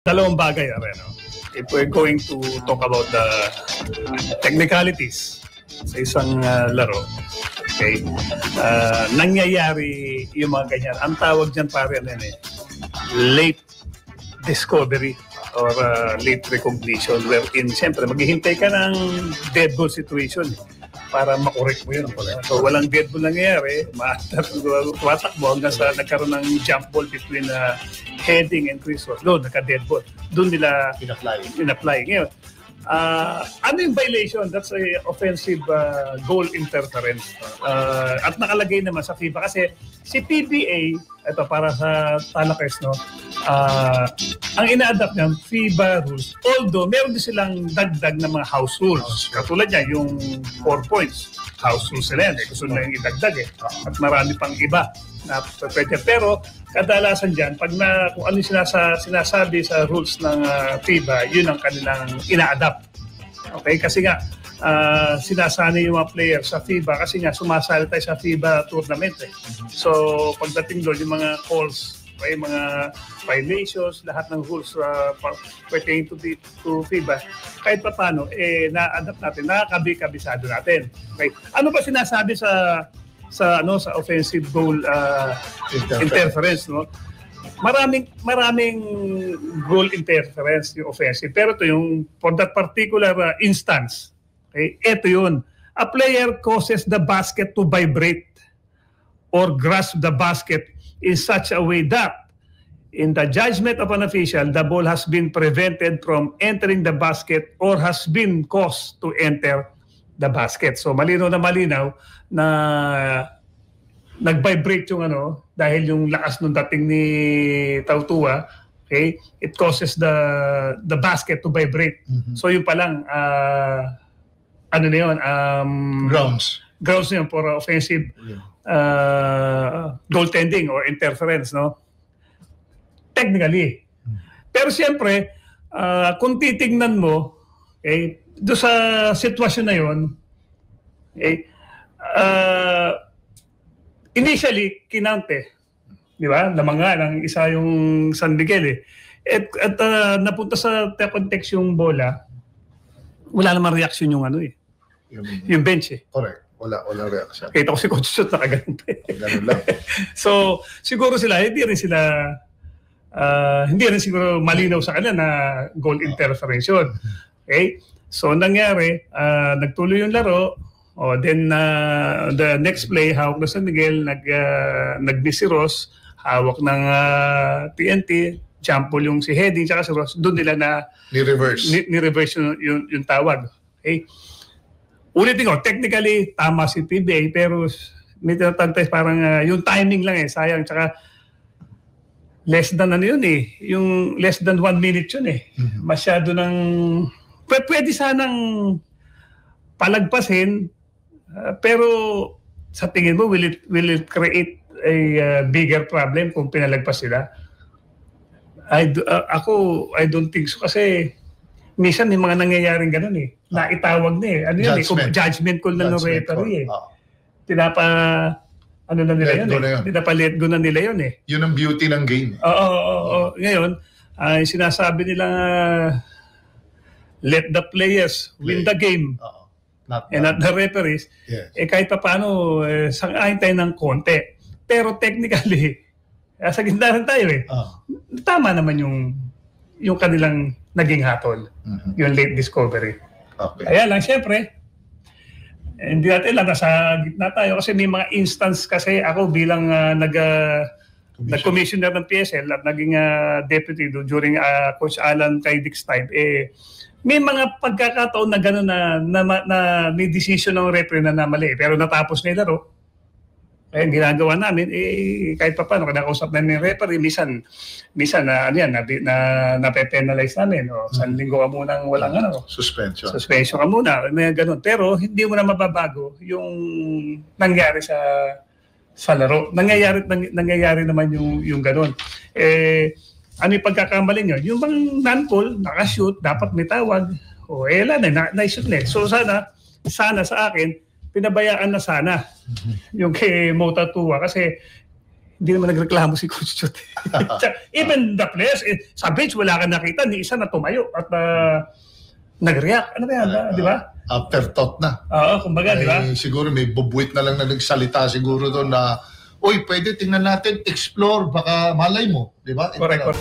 Dalawang bagay, no? If we're going to talk about the technicalities sa isang laro, okay, nangyayari yung mga ganyan. Ang tawag dyan pare, late discovery or late recognition, wherein siyempre maghihintay ka ng dead ball situation para makorek mo yun. So walang dead ball nangyayari, tumatakbo hanggang sa nagkaroon ng jump ball between heading and Chris Ross. Doon, naka-dead ball. Doon nila in-apply. Ngayon, ano yung violation? That's a offensive goal interference. At nakalagay naman sa FIBA kasi si PBA, ito para sa Talakes, no? Ang ina-adapt ng FIBA rules, although meron din silang dagdag na mga house rules. Katulad niya, yung 4 points. House rules sila yan. Gusto nila yung idagdag At marami pang iba na pwede. Pero kadalasan dyan, pag kung ano yung sinasabi sa rules ng FIBA, yun ang kanilang ina-adapt. Okay? Kasi nga, sinasanay yung mga players sa FIBA kasi nga sumasali tayo sa FIBA tournament. So, pagdating doon, yung mga calls, yung mga violations, lahat ng rules pertaining to FIBA, kahit pa paano, na-adapt natin, nakakabisado natin. Okay? Ano ba sinasabi sa offensive goal interference, no? Maraming goal interference yung offensive, pero ito yung for that particular instance, okay, ito yun. A player causes the basket to vibrate or grasp the basket in such a way that in the judgment of an official, the ball has been prevented from entering the basket or has been caused to enter the basket. So malinaw na nag-vibrate yung dahil yung lakas nung dating ni Tautua, okay, it causes the basket to vibrate. So yun pa lang, ano na yun, grounds na yun for offensive goaltending or interference, no? Technically. Pero siyempre, kung titignan mo, okay, doon sa sitwasyon na yun, okay, initially, kinante. Di ba? Namanga ng isa yung San Miguel At napunta sa context yung bola, wala namang reaction yung yung bench Correct. Wala reaction. Kita ko si Coach Shot nakaganon Ganun lang. So, siguro sila, hindi rin siguro malinaw sa kanila na goal interference yun. Okay? So, nangyari, nagtuloy yung laro. Then the next play, hawak na San Miguel, nag-miss si Ross, hawak ng TNT, jump ball yung si Heading, tsaka si Ross, doon nila na ni-reverse yung tawag. Okay? Ulitin ko, technically, tama si PBA, pero may tinatagtay parang yung timing lang sayang, tsaka less than yung less than 1 minute yun Masyado ng, pwede sanang palagpasin, pero sa tingin mo, will it create a bigger problem kung pinalagpas sila? I don't think so kasi minsan may mga nangyayaring ganun naitawag na judgment call na ng referee let go na nila yun Yun ang beauty ng game. Ngayon, sinasabi nila let the players win the game. Not the referees. Yes. Kahit pa paano, sang-ayon tayo ng konti. Pero technically, sa gitna tayo tama naman yung kanilang naging hatol. Yung late discovery. Okay. Kaya lang, syempre, hindi natin lang, nasa gitna tayo kasi may mga instance kasi ako bilang nag-commissioner ng PSL at naging deputy during Coach Alan Kaidik's time, may mga pagkakataon na gano'n na may decision ng referee na mali. Pero natapos na yung laro. Kaya ginagawa namin, kahit pa paano, kinakausap namin yung referee, minsan nape-penalize namin. San linggo ka munang walang Suspension ka muna. May gano'n. Pero hindi mo na mababago yung nangyari sa laro. Nangyayari naman yung gano'n. Ano yung pagkakamali nyo? Yung bang non-call, nakashoot, dapat may tawag. Na-shoot na. So sana sa akin, pinabayaan na sana yung kay Mota Tua kasi Hindi naman nagreklamo si Coach Chot. Even the players, sa bench wala ka nakita, ni isa na tumayo at nag-react. Ano ba yan? Di ba? Afterthought na. Oo, kumbaga, di ba? Siguro may bubwit na lang na nagsalita siguro doon na, uy, pwede tingnan natin, explore, baka malay mo. Di ba? Correct.